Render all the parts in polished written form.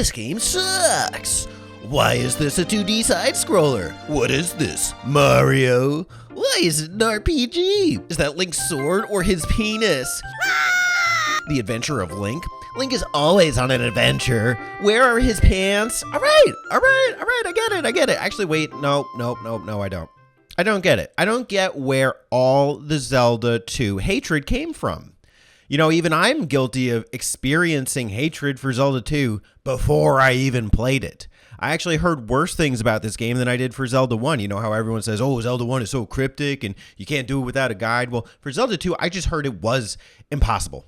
This game sucks. Why is this a 2D side-scroller? What is this, Mario? Why is it an RPG? Is that Link's sword or his penis? The Adventure of Link? Link is always on an adventure. Where are his pants? All right, I get it. Actually, wait, no, I don't. I don't get it. I don't get where all the Zelda 2 hatred came from. You know, even I'm guilty of experiencing hatred for Zelda 2 before I even played it. I actually heard worse things about this game than I did for Zelda 1. You know how everyone says, oh, Zelda 1 is so cryptic and you can't do it without a guide. Well, for Zelda 2, I just heard it was impossible,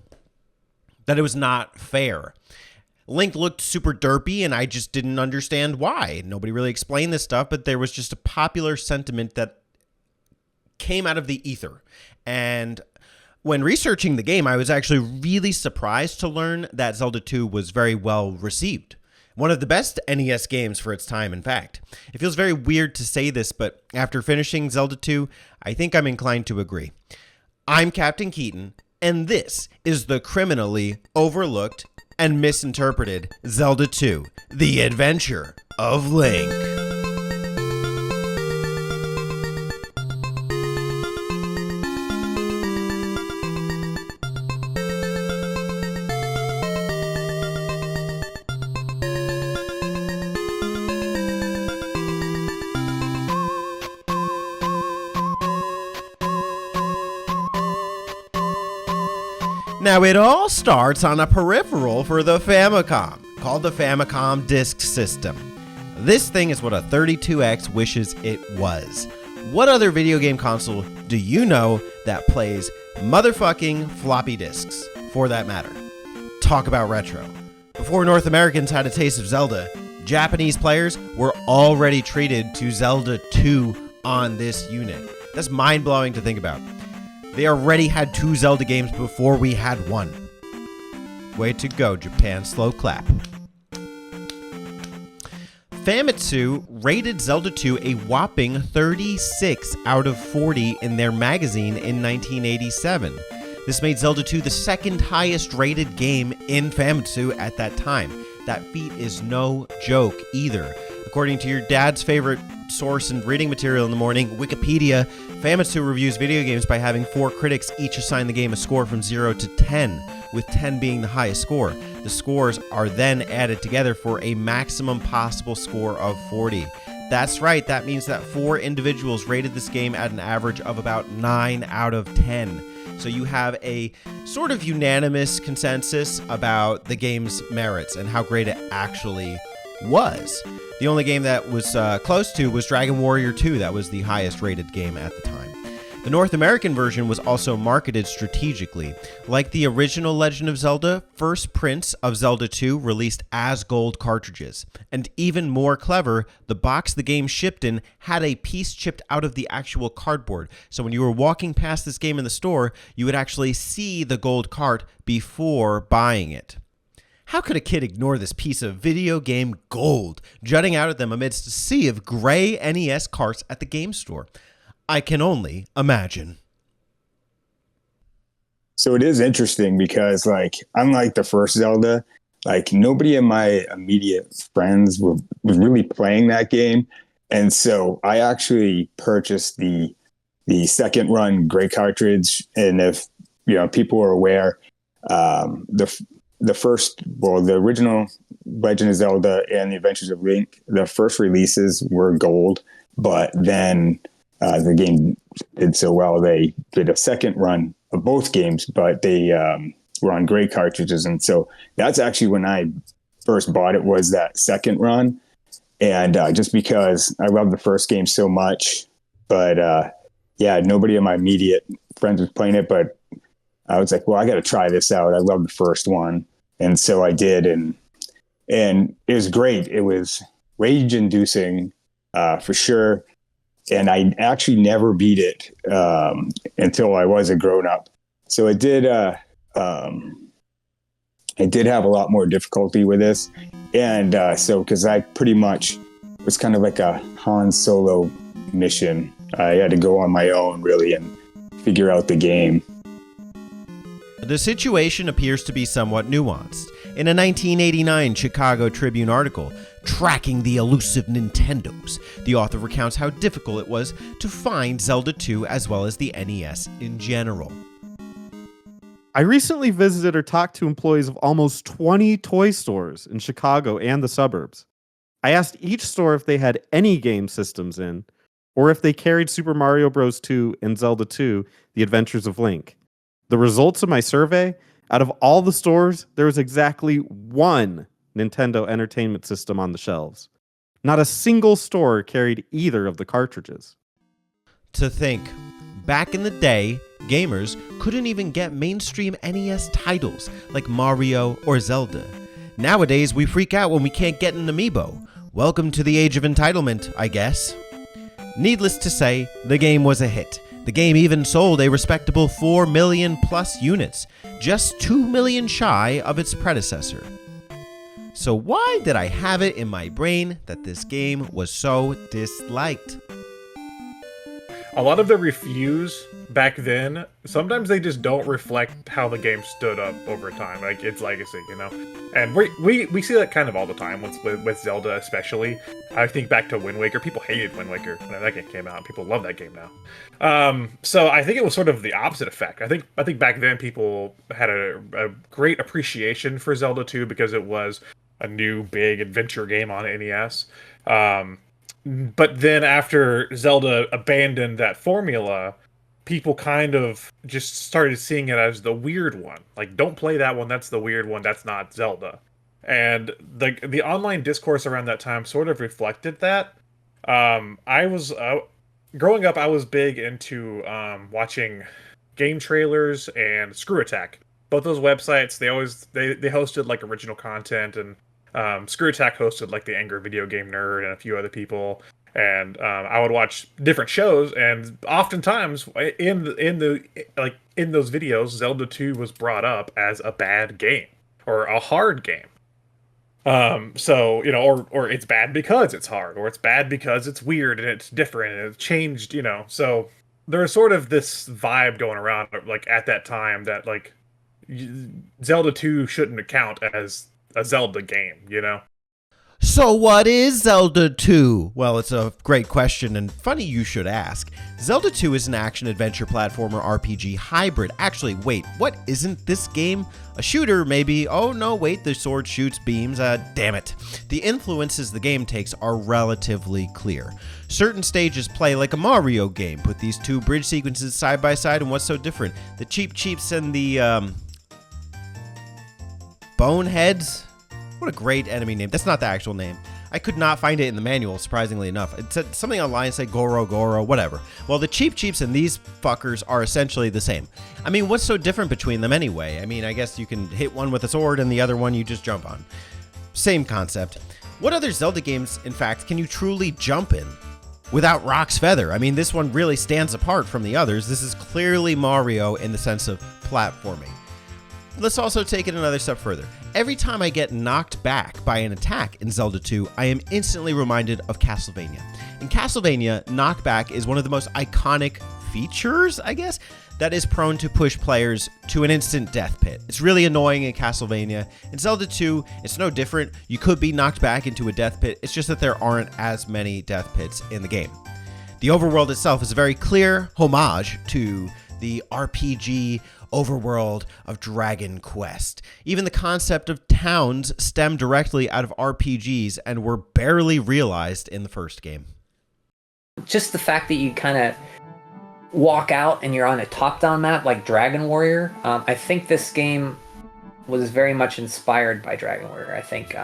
that it was not fair. Link looked super derpy, and I just didn't understand why. Nobody really explained this stuff, but there was just a popular sentiment that came out of the ether. And when researching the game, I was actually really surprised to learn that Zelda 2 was very well received. One of the best NES games for its time, in fact. It feels very weird to say this, but after finishing Zelda 2, I think I'm inclined to agree. I'm Captain Keaton, and this is the criminally overlooked and misinterpreted Zelda 2, The Adventure of Link. Now, it all starts on a peripheral for the Famicom, called the Famicom Disk System. This thing is what a 32X wishes it was. What other video game console do you know that plays motherfucking floppy disks, for that matter? Talk about retro. Before North Americans had a taste of Zelda, Japanese players were already treated to Zelda 2 on this unit. That's mind-blowing to think about. They already had 2 Zelda games before we had 1. Way to go, Japan. Slow clap. Famitsu rated Zelda 2 a whopping 36 out of 40 in their magazine in 1987. This made Zelda 2 the second highest rated game in Famitsu at that time. That feat is no joke either. According to your dad's favorite source and reading material in the morning, Wikipedia, Famitsu reviews video games by having 4 critics each assign the game a score from 0 to 10, with 10 being the highest score. The scores are then added together for a maximum possible score of 40. That's right, that means that 4 individuals rated this game at an average of about 9 out of 10. So you have a sort of unanimous consensus about the game's merits and how great it actually was. The only game that was close to was Dragon Warrior 2. That was the highest rated game at the time. The North American version was also marketed strategically. Like the original Legend of Zelda, first prints of Zelda 2 released as gold cartridges. And even more clever, the box the game shipped in had a piece chipped out of the actual cardboard. So when you were walking past this game in the store, you would actually see the gold cart before buying it. How could a kid ignore this piece of video game gold jutting out at them amidst a sea of gray NES carts at the game store? I can only imagine. So it is interesting because, like, unlike the first Zelda, like nobody in my immediate friends was really playing that game. And so I actually purchased the second run gray cartridge. And if, you know, people are aware, the original Legend of Zelda and the Adventures of Link, the first releases were gold, but then the game did so well, they did a second run of both games, but they were on gray cartridges. And so that's actually when I first bought it, was that second run. And just because I love the first game so much, but yeah, nobody in my immediate friends was playing it, but I was like, well, I got to try this out. I love the first one. And so I did. And it was great. It was rage inducing for sure. And I actually never beat it until I was a grown up. So I did have a lot more difficulty with this. And so, because I pretty much was kind of like a Han Solo mission. I had to go on my own, really, and figure out the game. The situation appears to be somewhat nuanced. In a 1989 Chicago Tribune article, Tracking the Elusive Nintendos, the author recounts how difficult it was to find Zelda 2 as well as the NES in general. I recently visited or talked to employees of almost 20 toy stores in Chicago and the suburbs. I asked each store if they had any game systems in, or if they carried Super Mario Bros. 2 and Zelda 2, The Adventures of Link. The results of my survey, out of all the stores, there was exactly one Nintendo Entertainment System on the shelves. Not a single store carried either of the cartridges. To think, back in the day, gamers couldn't even get mainstream NES titles like Mario or Zelda. Nowadays, we freak out when we can't get an amiibo. Welcome to the age of entitlement, I guess. Needless to say, the game was a hit. The game even sold a respectable 4 million plus units, just 2 million shy of its predecessor. So why did I have it in my brain that this game was so disliked? A lot of the reviews back then, sometimes they just don't reflect how the game stood up over time, like its legacy, you know? And we see that kind of all the time with Zelda especially. I think back to Wind Waker. People hated Wind Waker when that game came out. People love that game now. So I think it was sort of the opposite effect. I think back then people had a great appreciation for Zelda 2 because it was a new big adventure game on NES. But then after Zelda abandoned that formula, people kind of just started seeing it as the weird one. Like, don't play that one, that's the weird one, that's not Zelda. And the online discourse around that time sort of reflected that. Growing up, I was big into watching game trailers and Screw Attack. Both those websites, they hosted like original content, and Screw Attack hosted like the Angry Video Game Nerd and a few other people, and I would watch different shows, and oftentimes in those videos, Zelda 2 was brought up as a bad game or a hard game. So, you know, or it's bad because it's hard, or it's bad because it's weird and it's different and it's changed, you know. So there's sort of this vibe going around like at that time that like Zelda 2 shouldn't count as a Zelda game, you know? So what is Zelda 2? Well, it's a great question, and funny you should ask. Zelda 2 is an action-adventure platformer RPG hybrid. Actually, wait, what isn't this game? A shooter, maybe. Oh, no, wait, the sword shoots beams. Damn it. The influences the game takes are relatively clear. Certain stages play like a Mario game. Put these two bridge sequences side by side, and what's so different? The Cheep Cheeps and the, Boneheads? What a great enemy name. That's not the actual name. I could not find it in the manual, surprisingly enough. It said something online, said Goro, whatever. Well, the Cheep Cheeps and these fuckers are essentially the same. I mean, what's so different between them anyway? I mean, I guess you can hit one with a sword and the other one you just jump on. Same concept. What other Zelda games, in fact, can you truly jump in without Rock's Feather? I mean, this one really stands apart from the others. This is clearly Mario in the sense of platforming. Let's also take it another step further. Every time I get knocked back by an attack in Zelda 2, I am instantly reminded of Castlevania. In Castlevania, knockback is one of the most iconic features, I guess, that is prone to push players to an instant death pit. It's really annoying in Castlevania. In Zelda 2, it's no different. You could be knocked back into a death pit. It's just that there aren't as many death pits in the game. The overworld itself is a very clear homage to the RPG overworld of Dragon Quest. Even the concept of towns stem directly out of RPGs and were barely realized in the first game. Just the fact that you kind of walk out and you're on a top-down map like Dragon Warrior, I think this game was very much inspired by Dragon Warrior. I think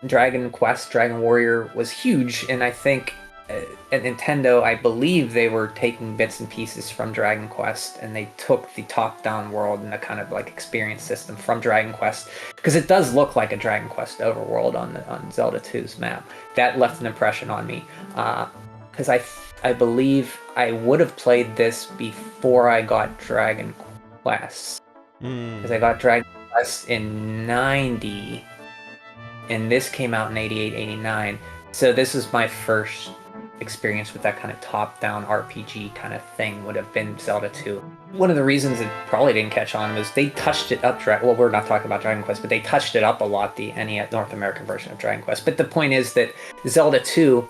Dragon Quest, Dragon Warrior was huge, and I think at Nintendo, I believe they were taking bits and pieces from Dragon Quest, and they took the top-down world and the kind of like experience system from Dragon Quest, because it does look like a Dragon Quest overworld on Zelda 2's map. That left an impression on me, because I believe I would have played this before I got Dragon Quest, because I got Dragon Quest in 90, and this came out in 88, 89. So this was my first experience with that kind of top-down RPG kind of thing would have been Zelda 2. One of the reasons it probably didn't catch on was they touched it up. Well, we're not talking about Dragon Quest, but they touched it up a lot, the NES North American version of Dragon Quest. But the point is that Zelda 2,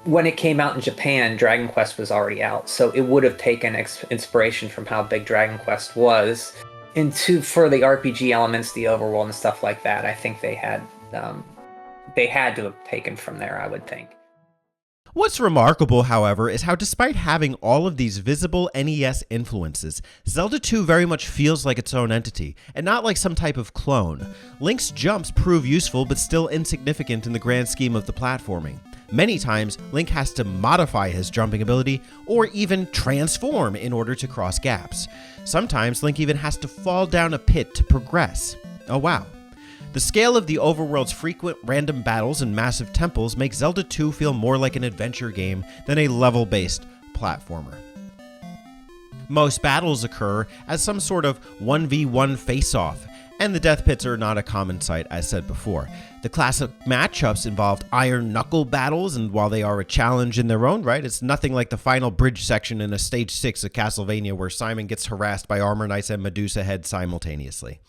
when it came out in Japan, Dragon Quest was already out, so it would have taken inspiration from how big Dragon Quest was for the RPG elements, the overworld, and stuff like that. I think they had to have taken from there, I would think. What's remarkable, however, is how despite having all of these visible NES influences, Zelda 2 very much feels like its own entity, and not like some type of clone. Link's jumps prove useful but still insignificant in the grand scheme of the platforming. Many times, Link has to modify his jumping ability or even transform in order to cross gaps. Sometimes, Link even has to fall down a pit to progress. Oh wow. The scale of the overworld's frequent random battles and massive temples makes Zelda 2 feel more like an adventure game than a level-based platformer. Most battles occur as some sort of 1v1 face-off, and the death pits are not a common sight, as said before. The classic matchups involved iron knuckle battles, and while they are a challenge in their own right, it's nothing like the final bridge section in a Stage 6 of Castlevania where Simon gets harassed by Armor Knights and Medusa Head simultaneously.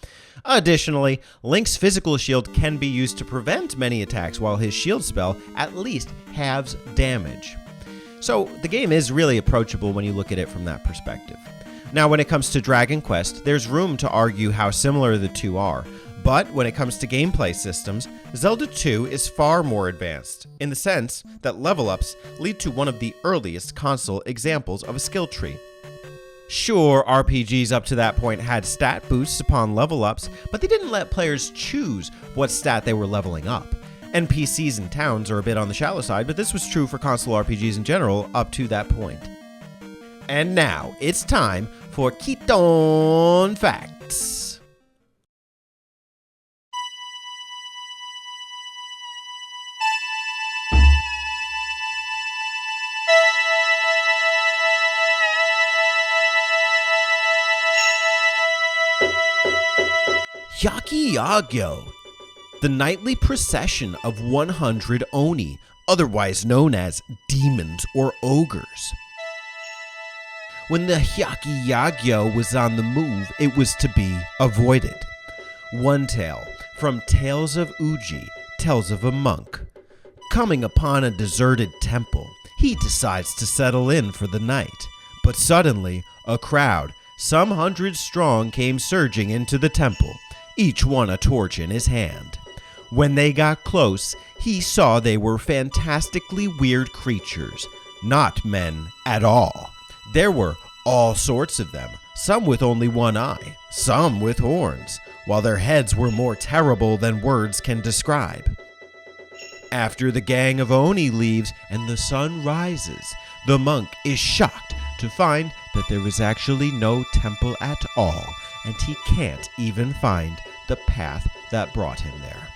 Additionally, Link's physical shield can be used to prevent many attacks, while his shield spell at least halves damage. So the game is really approachable when you look at it from that perspective. Now, when it comes to Dragon Quest, there's room to argue how similar the two are, but when it comes to gameplay systems, Zelda 2 is far more advanced, in the sense that level-ups lead to one of the earliest console examples of a skill tree. Sure, RPGs up to that point had stat boosts upon level-ups, but they didn't let players choose what stat they were leveling up. NPCs and towns are a bit on the shallow side, but this was true for console RPGs in general up to that point. And now, it's time for Keaton Facts. Yakiagyo, the nightly procession of 100 Oni, otherwise known as demons or ogres. When the Yakiagyo was on the move, it was to be avoided. One tale from Tales of Uji tells of a monk. Coming upon a deserted temple, he decides to settle in for the night. But suddenly, a crowd, some 100 strong, came surging into the temple, each one a torch in his hand. When they got close, he saw they were fantastically weird creatures, not men at all. There were all sorts of them, some with only one eye, some with horns, while their heads were more terrible than words can describe. After the gang of Oni leaves and the sun rises, the monk is shocked to find that there is actually no temple at all, and he can't even find the path that brought him there.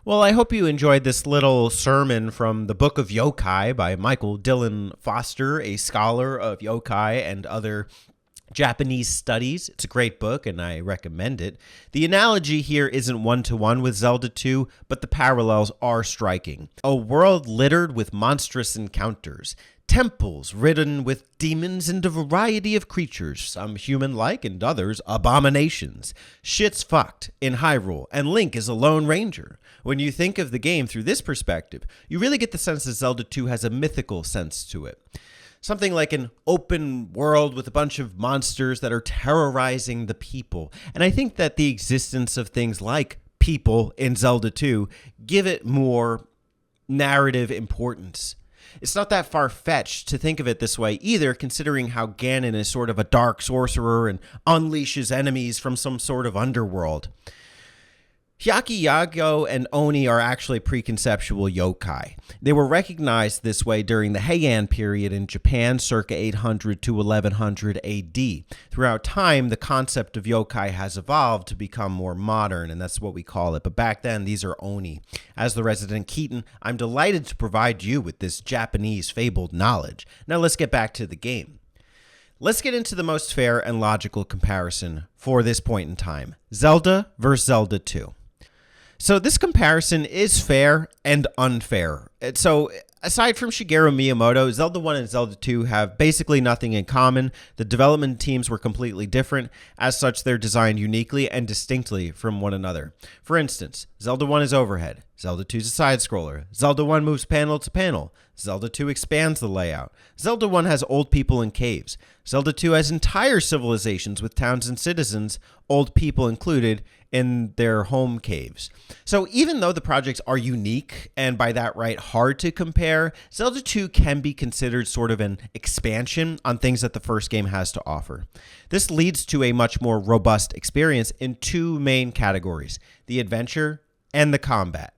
Well, I hope you enjoyed this little sermon from the Book of Yokai by Michael Dillon Foster, a scholar of yokai and other Japanese studies. It's a great book, and I recommend it. The analogy here isn't one-to-one with Zelda 2, but the parallels are striking. A world littered with monstrous encounters. Temples ridden with demons and a variety of creatures, some human-like and others abominations. Shit's fucked in Hyrule, and Link is a lone ranger. When you think of the game through this perspective, you really get the sense that Zelda 2 has a mythical sense to it. Something like an open world with a bunch of monsters that are terrorizing the people. And I think that the existence of things like people in Zelda 2 give it more narrative importance. It's not that far-fetched to think of it this way either, considering how Ganon is sort of a dark sorcerer and unleashes enemies from some sort of underworld. Yakiagyo and Oni are actually preconceptual yokai. They were recognized this way during the Heian period in Japan circa 800 to 1100 AD. Throughout time, the concept of yokai has evolved to become more modern, and that's what we call it. But back then, these are Oni. As the resident Keaton, I'm delighted to provide you with this Japanese fabled knowledge. Now let's get back to the game. Let's get into the most fair and logical comparison for this point in time. Zelda versus Zelda 2. So this comparison is fair and unfair. So aside from Shigeru Miyamoto, Zelda 1 and Zelda 2 have basically nothing in common. The development teams were completely different. As such, they're designed uniquely and distinctly from one another. For instance, Zelda 1 is overhead. Zelda 2 is a side-scroller. Zelda 1 moves panel to panel. Zelda 2 expands the layout. Zelda 1 has old people in caves. Zelda 2 has entire civilizations with towns and citizens, old people included, in their home caves. So even though the projects are unique and by that right hard to compare, Zelda 2 can be considered sort of an expansion on things that the first game has to offer. This leads to a much more robust experience in two main categories: the adventure and the combat.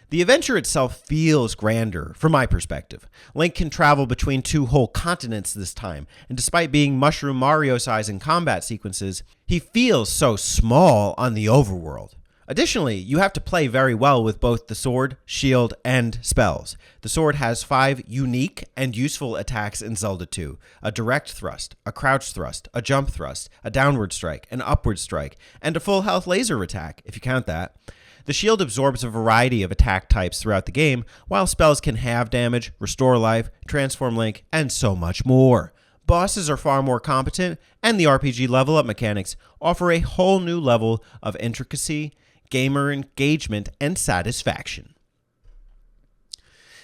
The adventure itself feels grander, from my perspective. Link can travel between two whole continents this time, and despite being Mushroom Mario size in combat sequences, he feels so small on the overworld. Additionally, you have to play very well with both the sword, shield, and spells. The sword has 5 unique and useful attacks in Zelda 2: a direct thrust, a crouch thrust, a jump thrust, a downward strike, an upward strike, and a full health laser attack, if you count that. The shield absorbs a variety of attack types throughout the game, while spells can halve damage, restore life, transform Link, and so much more. Bosses are far more competent, and the RPG level up mechanics offer a whole new level of intricacy, gamer engagement, and satisfaction.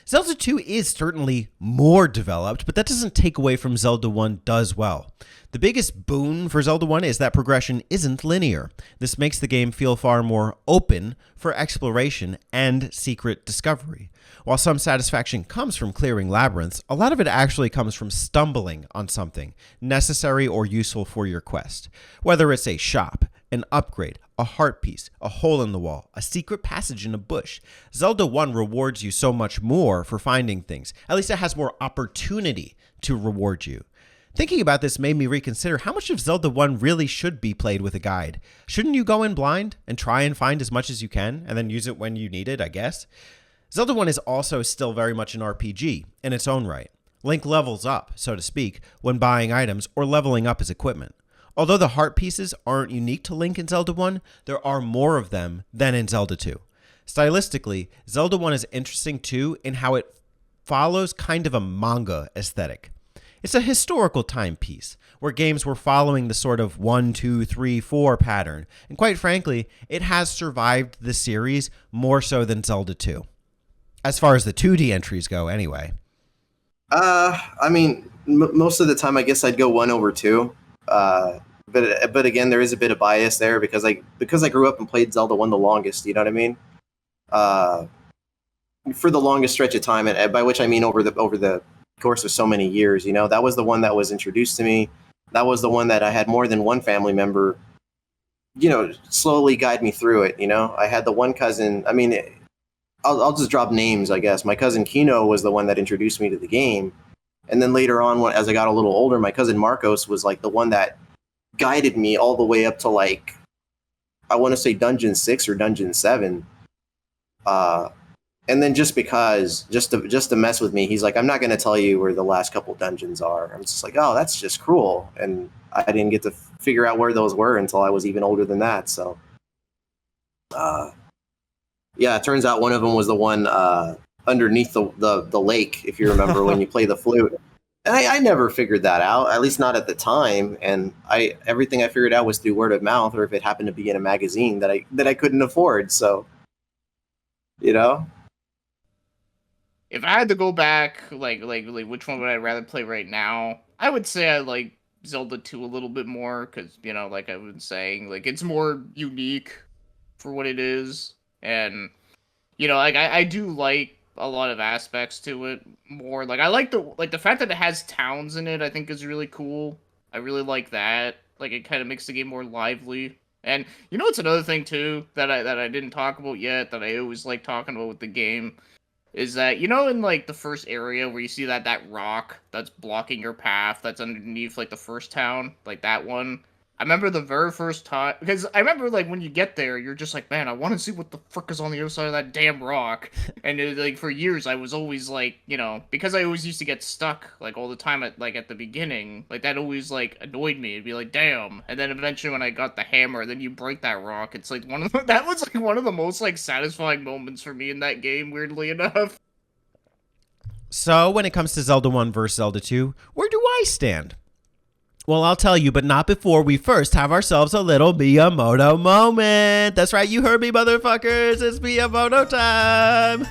Zelda 2 is certainly more developed, but that doesn't take away from Zelda 1 does well. The biggest boon for Zelda 1 is that progression isn't linear. This makes the game feel far more open for exploration and secret discovery. While some satisfaction comes from clearing labyrinths, a lot of it actually comes from stumbling on something necessary or useful for your quest. Whether it's a shop, an upgrade, a heart piece, a hole in the wall, a secret passage in a bush, Zelda 1 rewards you so much more for finding things. At least it has more opportunity to reward you. Thinking about this made me reconsider how much of Zelda 1 really should be played with a guide. Shouldn't you go in blind and try and find as much as you can, and then use it when you need it, I guess? Zelda 1 is also still very much an RPG in its own right. Link levels up, so to speak, when buying items or leveling up his equipment. Although the heart pieces aren't unique to Link in Zelda 1, there are more of them than in Zelda 2. Stylistically, Zelda 1 is interesting too in how it follows kind of a manga aesthetic. It's a historical timepiece, where games were following the sort of 1, 2, 3, 4 pattern, and quite frankly, it has survived the series more so than Zelda 2. As far as the 2D entries go, anyway. I mean, most of the time, I guess I'd go 1 over 2. But again, there is a bit of bias there because I grew up and played Zelda 1 the longest. You know what I mean? For the longest stretch of time, and by which I mean over the course of so many years. You know, that was the one that was introduced to me. That was the one that I had more than one family member, you know, slowly guide me through it. You know, I had the one cousin. I mean, I'll just drop names, I guess. My cousin Kino was the one that introduced me to the game. And then later on, as I got a little older, my cousin Marcos was like the one that guided me all the way up to, like, I want to say Dungeon 6 or Dungeon 7. And then just to mess with me, he's like, I'm not going to tell you where the last couple dungeons are. I'm just like, oh, that's just cruel. And I didn't get to figure out where those were until I was even older than that. So, yeah, it turns out one of them was the one underneath the lake, if you remember, when you play the flute. And I never figured that out, at least not at the time. And everything I figured out was through word of mouth, or if it happened to be in a magazine that I couldn't afford. So, you know. If I had to go back, like which one would I rather play right now? I would say I like Zelda 2 a little bit more because, you know, like I've been saying, like it's more unique for what it is, and you know, like I do like a lot of aspects to it more. Like I like the fact that it has towns in it. I think is really cool. I really like that. Like it kind of makes the game more lively. And you know, it's another thing too that I didn't talk about yet that I always like talking about with the game. Is that, you know, in like the first area where you see that rock that's blocking your path that's underneath like the first town, like that one, I remember the very first time, because I remember, like, when you get there, you're just like, man, I want to see what the frick is on the other side of that damn rock. And, like, for years, I was always, like, you know, because I always used to get stuck, like, all the time at the beginning, like, that always, like, annoyed me. It'd be like, damn. And then eventually when I got the hammer, then you break that rock. It's, like, that was, like, one of the most, like, satisfying moments for me in that game, weirdly enough. So, when it comes to Zelda 1 versus Zelda 2, where do I stand? Well, I'll tell you, but not before we first have ourselves a little Miyamoto moment. That's right, you heard me, motherfuckers. It's Miyamoto time.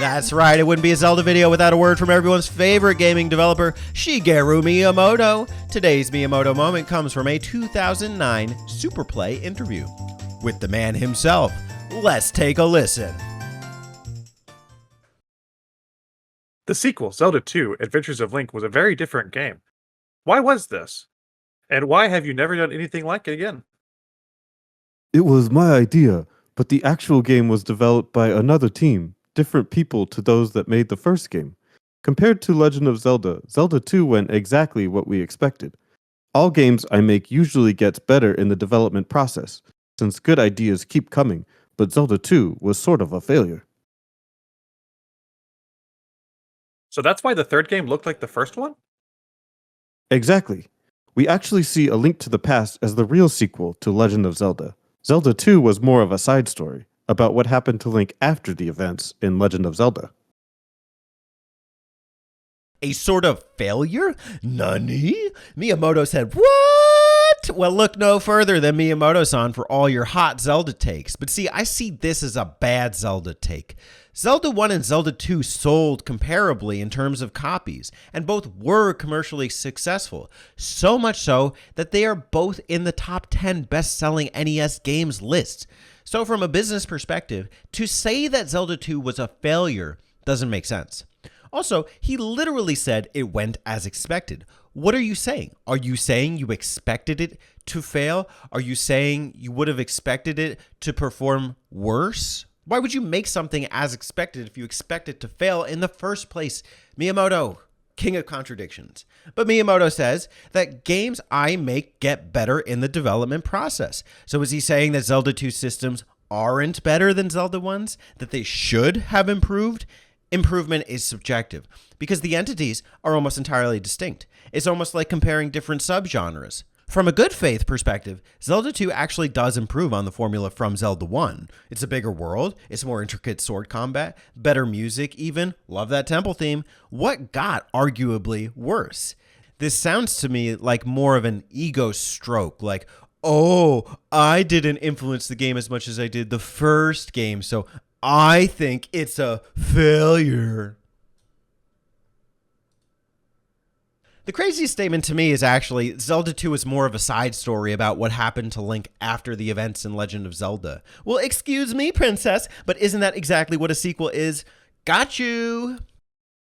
That's right, it wouldn't be a Zelda video without a word from everyone's favorite gaming developer, Shigeru Miyamoto. Today's Miyamoto moment comes from a 2009 Superplay interview with the man himself. Let's take a listen. The sequel, Zelda II Adventures of Link, was a very different game. Why was this? And why have you never done anything like it again? It was my idea, but the actual game was developed by another team, different people to those that made the first game. Compared to Legend of Zelda, Zelda 2 went exactly what we expected. All games I make usually gets better in the development process, since good ideas keep coming, but Zelda 2 was sort of a failure. So that's why the third game looked like the first one? Exactly. We actually see A Link to the Past as the real sequel to Legend of Zelda. Zelda 2 was more of a side story, about what happened to Link after the events in Legend of Zelda. A sort of failure? Nani? Miyamoto said, what? Well, look no further than Miyamoto-san for all your hot Zelda takes. But see, I see this as a bad Zelda take. Zelda 1 and Zelda 2 sold comparably in terms of copies, and both were commercially successful, so much so that they are both in the top 10 best-selling NES games lists. So from a business perspective, to say that Zelda 2 was a failure doesn't make sense. Also, he literally said it went as expected. What are you saying? Are you saying you expected it to fail? Are you saying you would have expected it to perform worse? Why would you make something as expected if you expect it to fail in the first place? Miyamoto, king of contradictions. But Miyamoto says that games I make get better in the development process. So is he saying that Zelda 2 systems aren't better than Zelda 1's? That they should have improved? Improvement is subjective because the entities are almost entirely distinct. It's almost like comparing different subgenres. From a good faith perspective, Zelda 2 actually does improve on the formula from Zelda 1. It's a bigger world, it's more intricate sword combat, better music even, love that temple theme. What got arguably worse? This sounds to me like more of an ego stroke, like, oh, I didn't influence the game as much as I did the first game, so I think it's a failure. The craziest statement to me is actually Zelda 2 is more of a side story about what happened to Link after the events in Legend of Zelda. Well, excuse me, princess, but isn't that exactly what a sequel is? Got you!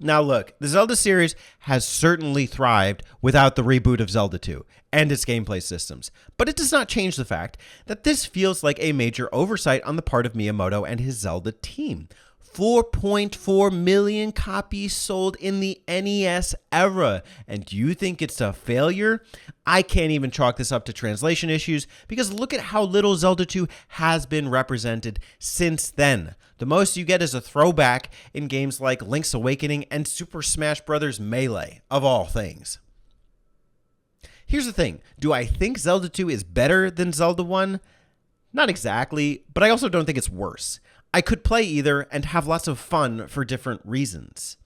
Now look, the Zelda series has certainly thrived without the reboot of Zelda 2 and its gameplay systems, but it does not change the fact that this feels like a major oversight on the part of Miyamoto and his Zelda team. 4.4 million copies sold in the NES era. And do you think it's a failure? I can't even chalk this up to translation issues because look at how little Zelda 2 has been represented since then. The most you get is a throwback in games like Link's Awakening and Super Smash Bros. Melee, of all things. Here's the thing. Do I think Zelda 2 is better than Zelda 1? Not exactly, but I also don't think it's worse. I could play either and have lots of fun for different reasons.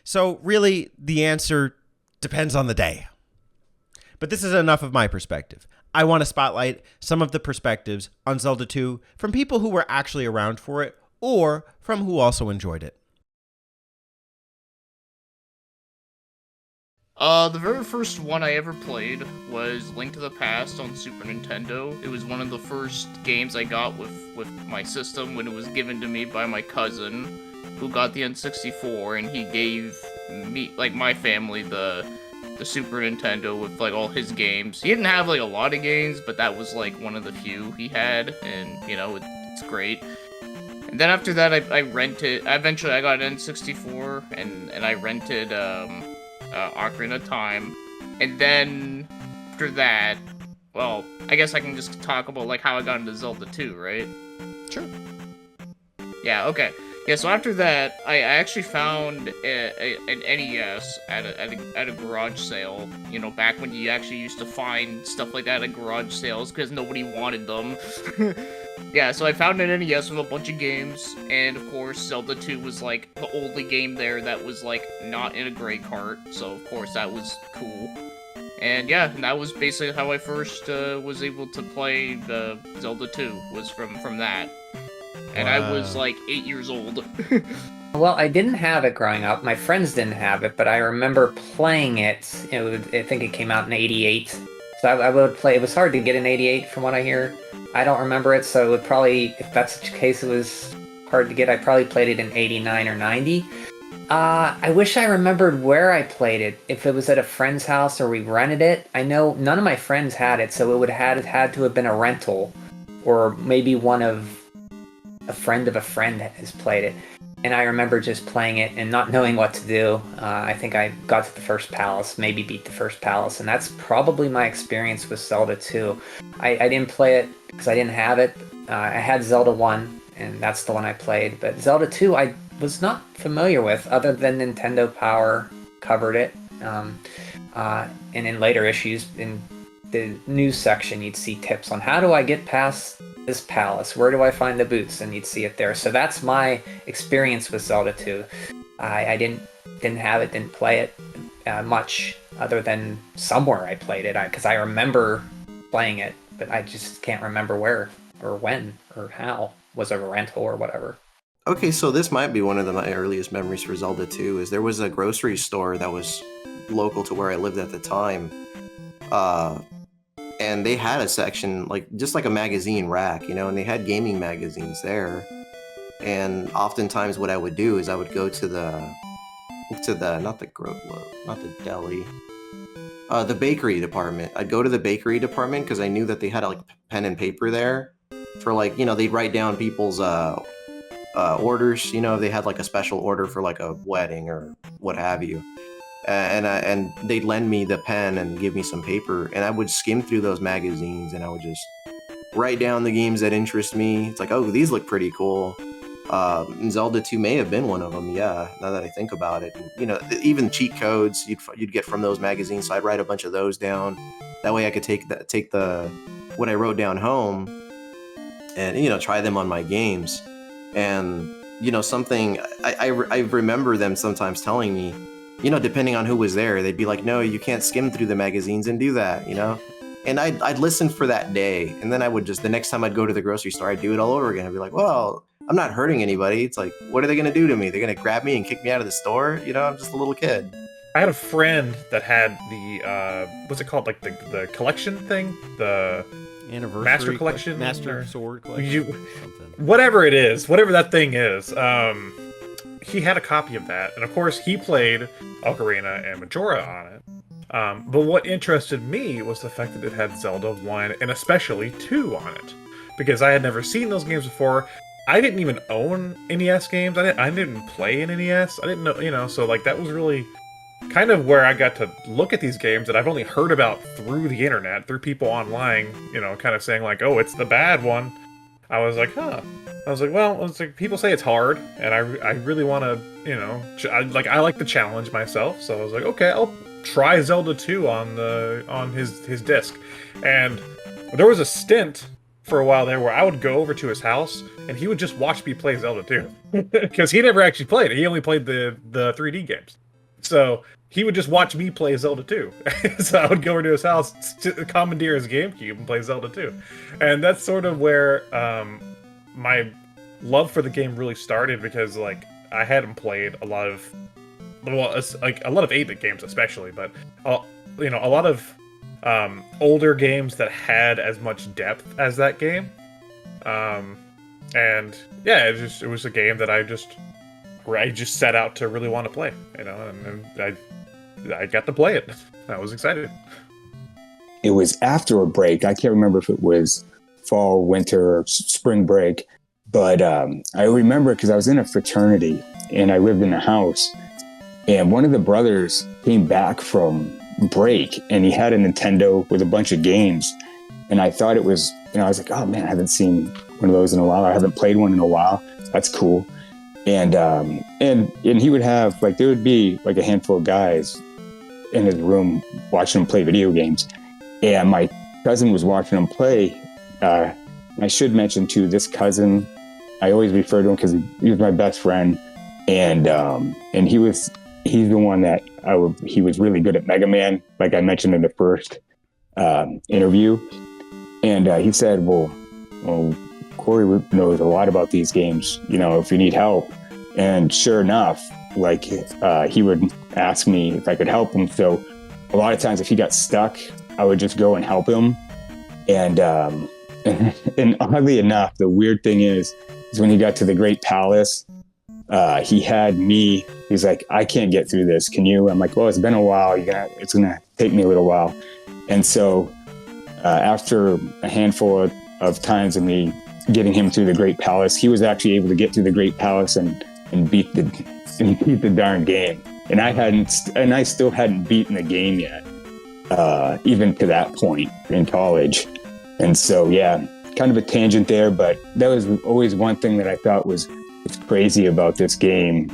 So really, the answer depends on the day. But this is enough of my perspective. I want to spotlight some of the perspectives on Zelda 2 from people who were actually around for it or from who also enjoyed it. The very first one I ever played was Link to the Past on Super Nintendo. It was one of the first games I got with my system when it was given to me by my cousin, who got the N64, and he gave me, like, my family the Super Nintendo with, like, all his games. He didn't have, like, a lot of games, but that was, like, one of the few he had, and, you know, it's great. And then after that, I rented, eventually I got an N64, and I rented, Ocarina of Time, and then after that, well, I guess I can just talk about like how I got into Zelda 2, right? Sure. Yeah, okay. Yeah, so after that, I actually found an NES at a garage sale. You know, back when you actually used to find stuff like that at garage sales because nobody wanted them. Yeah, so I found an NES with a bunch of games, and of course, Zelda 2 was like the only game there that was like not in a gray cart. So of course that was cool. And yeah, and that was basically how I first was able to play the Zelda 2 was from that. And I was like 8 years old. Well, I didn't have it growing up. My friends didn't have it, but I remember playing it. I think it came out in '88. So I would play. It was hard to get in '88 from what I hear. I don't remember it, so it would probably, if that's the case, it was hard to get. I probably played it in '89 or '90. I wish I remembered where I played it. If it was at a friend's house or we rented it. I know none of my friends had it, so it would have had to have been a rental, or maybe a friend of a friend has played it. And I remember just playing it and not knowing what to do. I think I got to the first palace, maybe beat the first palace, and that's probably my experience with Zelda 2. I didn't play it because I didn't have it. I had Zelda 1, and that's the one I played. But Zelda 2, I was not familiar with, other than Nintendo Power covered it. And in later issues, in the news section, you'd see tips on how do I get past this palace, where do I find the boots, and you'd see it there. So that's my experience with Zelda 2. I didn't have it, didn't play it much, other than somewhere I played it, because I remember playing it, but I just can't remember where or when or how. Was it a rental or whatever? Okay, so this might be one of my earliest memories for Zelda 2, is there was a grocery store that was local to where I lived at the time. And they had a section, like just like a magazine rack, you know, and they had gaming magazines there. And oftentimes what I would do is I would go to the deli, the bakery department. I'd go to the bakery department because I knew that they had like pen and paper there for, like, you know, they'd write down people's orders, you know, if they had like a special order for like a wedding or what have you. And they'd lend me the pen and give me some paper, and I would skim through those magazines and I would just write down the games that interest me. It's like, oh, these look pretty cool. And Zelda 2 may have been one of them, yeah, now that I think about it. And, you know, even cheat codes you'd get from those magazines, so I'd write a bunch of those down. That way I could take the what I wrote down home and, you know, try them on my games. And, you know, something I remember them sometimes telling me, you know, depending on who was there, they'd be like, no, you can't skim through the magazines and do that, you know? And I'd listen for that day. And then I would just, the next time I'd go to the grocery store, I'd do it all over again. I'd be like, well, I'm not hurting anybody. It's like, what are they going to do to me? They're going to grab me and kick me out of the store? You know, I'm just a little kid. I had a friend that had the, what's it called? Like the collection thing? The Anniversary Master Collection? Master Sword Collection? Something. Whatever it is, whatever that thing is. He had a copy of that, and of course he played Ocarina and Majora on it. But what interested me was the fact that it had Zelda 1 and especially 2 on it, because I had never seen those games before. I didn't even own NES games. I didn't play an NES. I didn't know, you know, so like that was really kind of where I got to look at these games that I've only heard about through the internet, through people online, you know, kind of saying like, oh, it's the bad one. I was like, huh. I was like, well, it's like people say it's hard, and I really want to, you know, I like the challenge myself. So I was like, okay, I'll try Zelda 2 on his disc. And there was a stint for a while there where I would go over to his house and he would just watch me play Zelda 2 because he never actually played it. He only played the 3D games. So he would just watch me play Zelda 2. So I would go over to his house, commandeer his GameCube, and play Zelda 2. And that's sort of where my love for the game really started, because like I hadn't played a lot of, well, like a lot of 8-bit games especially, but you know, a lot of older games that had as much depth as that game. And yeah, it was a game that I just set out to really want to play, you know, and I got to play it. I was excited. It was after a break. I can't remember if it was fall, winter, or spring break, but I remember because I was in a fraternity and I lived in a house, and one of the brothers came back from break and he had a Nintendo with a bunch of games, And I thought it was, I was like, oh man, I haven't seen one of those in a while. I haven't played one in a while. That's cool. And he would have, like, there would be like a handful of guys in his room watching him play video games. And my cousin was watching him play. I should mention too, this cousin, I always refer to him because he was my best friend. And he's the one that he was really good at Mega Man, like I mentioned in the first interview. And he said, well, Corey knows a lot about these games, if you need help. And sure enough, like he would ask me if I could help him. So a lot of times if he got stuck, I would just go and help him. And oddly enough, the weird thing is when he got to the Great Palace, he had me. He's like, I can't get through this. Can you? I'm like, well, it's been a while. It's gonna take me a little while. And so after a handful of times of me getting him through the Great Palace, he was actually able to get through the Great Palace and beat the darn game. And I still hadn't beaten the game yet, even to that point in college. And so, yeah, kind of a tangent there, but that was always one thing that I thought was crazy about this game.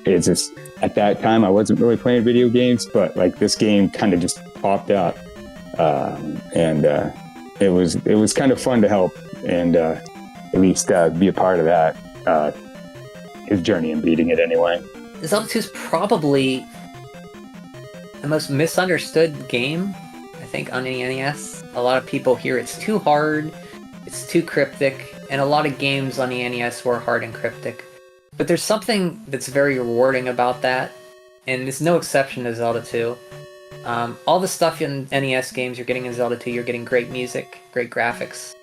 Is just at that time I wasn't really playing video games, but like this game kind of just popped up, and it was kind of fun to help and at least be a part of that. His journey in beating it anyway. Zelda 2 is probably the most misunderstood game, I think, on the NES. A lot of people hear it's too hard, it's too cryptic, and a lot of games on the NES were hard and cryptic. But there's something that's very rewarding about that, and it's no exception to Zelda 2. All the stuff in NES games you're getting in Zelda 2, you're getting great music, great graphics.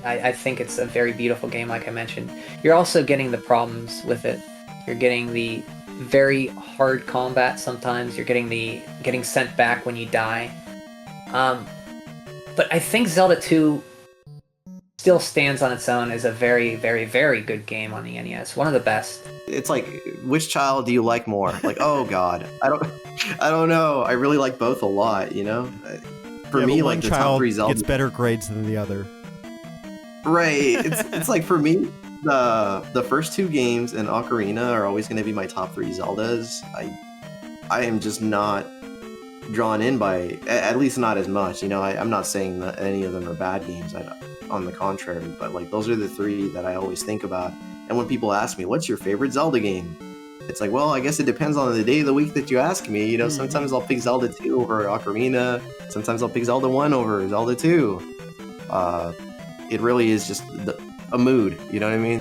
I think it's a very beautiful game, like I mentioned. You're also getting the problems with it. You're getting the very hard combat sometimes. You're getting sent back when you die. But I think Zelda 2 still stands on its own as a very, very, very good game on the NES. One of the best. It's like, which child do you like more? Like, oh god, I don't know. I really like both a lot. For me, like the top three Zelda gets better grades than the other. Right. It's like for me, the first two games and Ocarina are always going to be my top three Zeldas. I am just not drawn in by, at least not as much. I'm not saying that any of them are bad games. On the contrary, but like those are the three that I always think about. And when people ask me, "What's your favorite Zelda game?" It's like, well, I guess it depends on the day of the week that you ask me. Sometimes I'll pick Zelda 2 over Ocarina. Sometimes I'll pick Zelda 1 over Zelda 2. It really is just a mood. You know what I mean?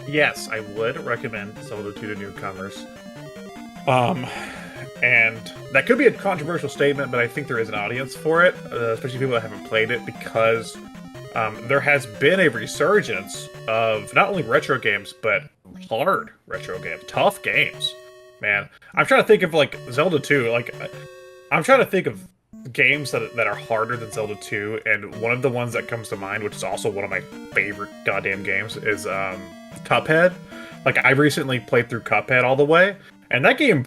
Yes, I would recommend Zelda 2 to newcomers. And that could be a controversial statement, but I think there is an audience for it, especially people that haven't played it, because there has been a resurgence of not only retro games, but hard retro games, tough games. Man, I'm trying to think of like Zelda 2. Like, I'm trying to think of games that are harder than Zelda 2, and one of the ones that comes to mind, which is also one of my favorite goddamn games, is Cuphead. Like, I recently played through Cuphead all the way, and that game's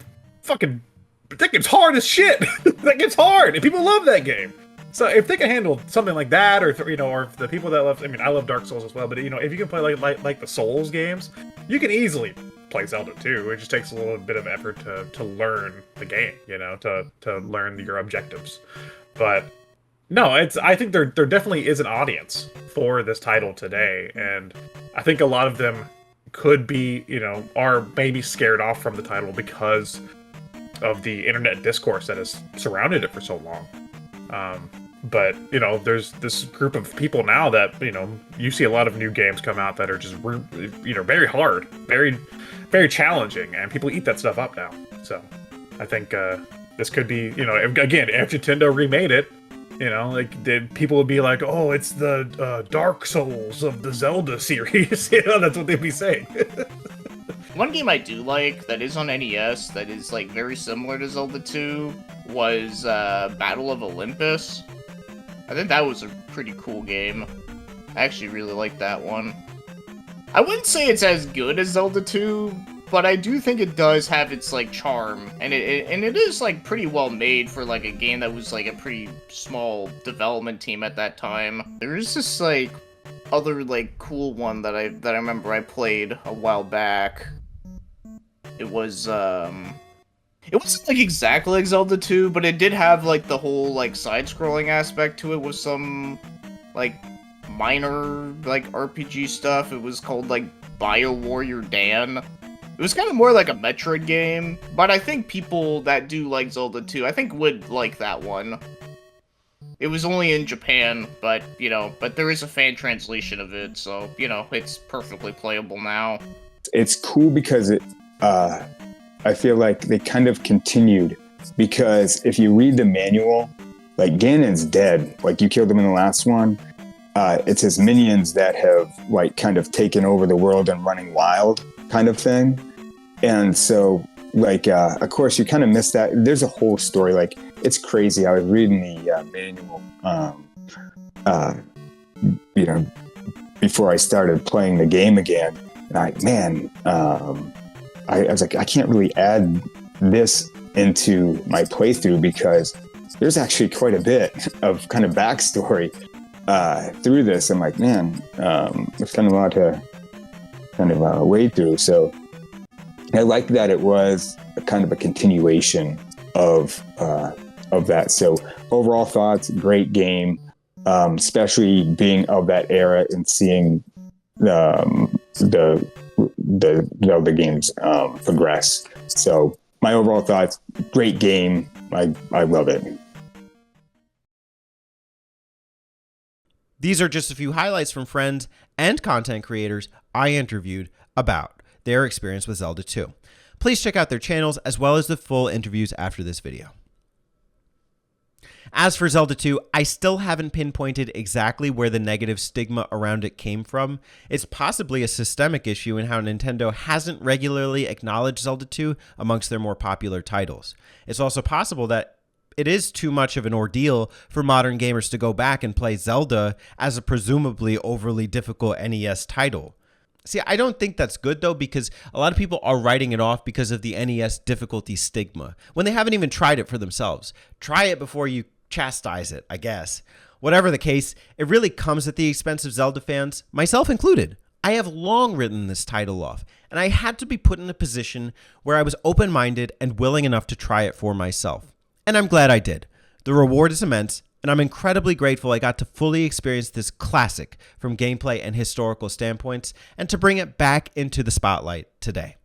hard as shit. That game's hard, and people love that game. So if they can handle something like that, or or if the people that love, I love Dark Souls as well, but if you can play like the Souls games, you can easily play Zelda 2. It just takes a little bit of effort to learn the game, to learn your objectives. But no, I think there definitely is an audience for this title today, and I think a lot of them could be, are maybe scared off from the title because of the internet discourse that has surrounded it for so long. But there's this group of people now that you see a lot of new games come out that are just very hard, very, very challenging, and people eat that stuff up now. So I think this could be again, if Nintendo remade it, people would be like, oh, it's the Dark Souls of the Zelda series. That's what they'd be saying. One game I do like that is on NES that is like very similar to Zelda 2 was Battle of Olympus. I think that was a pretty cool game. I actually really liked that one. I wouldn't say it's as good as Zelda 2, but I do think it does have its like charm, and it is like pretty well made for like a game that was like a pretty small development team at that time. There is this like other like cool one that I remember I played a while back. It wasn't like exactly like Zelda 2, but it did have like the whole like side-scrolling aspect to it with some like minor like RPG stuff. It was called like BioWarrior Dan. It was kind of more like a Metroid game, but I think people that do like Zelda 2, I think would like that one. It was only in Japan, but, but there is a fan translation of it, so, it's perfectly playable now. It's cool because I feel like they kind of continued, because if you read the manual, like Ganon's dead, like you killed him in the last one. It's his minions that have like kind of taken over the world and running wild kind of thing. And so like, of course you kind of miss that. There's a whole story, like it's crazy. I was reading the manual, before I started playing the game again. And I was like, I can't really add this into my playthrough because there's actually quite a bit of kind of backstory through this. I'm like, man, it's kind of a lot to kind of wade through. So I like that it was a kind of a continuation of that. So overall thoughts, great game, especially being of that era and seeing the Zelda games progress. So my overall thoughts, great game. I love it. These are just a few highlights from friends and content creators I interviewed about their experience with Zelda 2. Please check out their channels as well as the full interviews after this video. As for Zelda 2, I still haven't pinpointed exactly where the negative stigma around it came from. It's possibly a systemic issue in how Nintendo hasn't regularly acknowledged Zelda 2 amongst their more popular titles. It's also possible that it is too much of an ordeal for modern gamers to go back and play Zelda as a presumably overly difficult NES title. See, I don't think that's good, though, because a lot of people are writing it off because of the NES difficulty stigma, when they haven't even tried it for themselves. Try it before you chastise it, I guess. Whatever the case, it really comes at the expense of Zelda fans, myself included. I have long written this title off, and I had to be put in a position where I was open-minded and willing enough to try it for myself. And I'm glad I did. The reward is immense, and I'm incredibly grateful I got to fully experience this classic from gameplay and historical standpoints, and to bring it back into the spotlight today.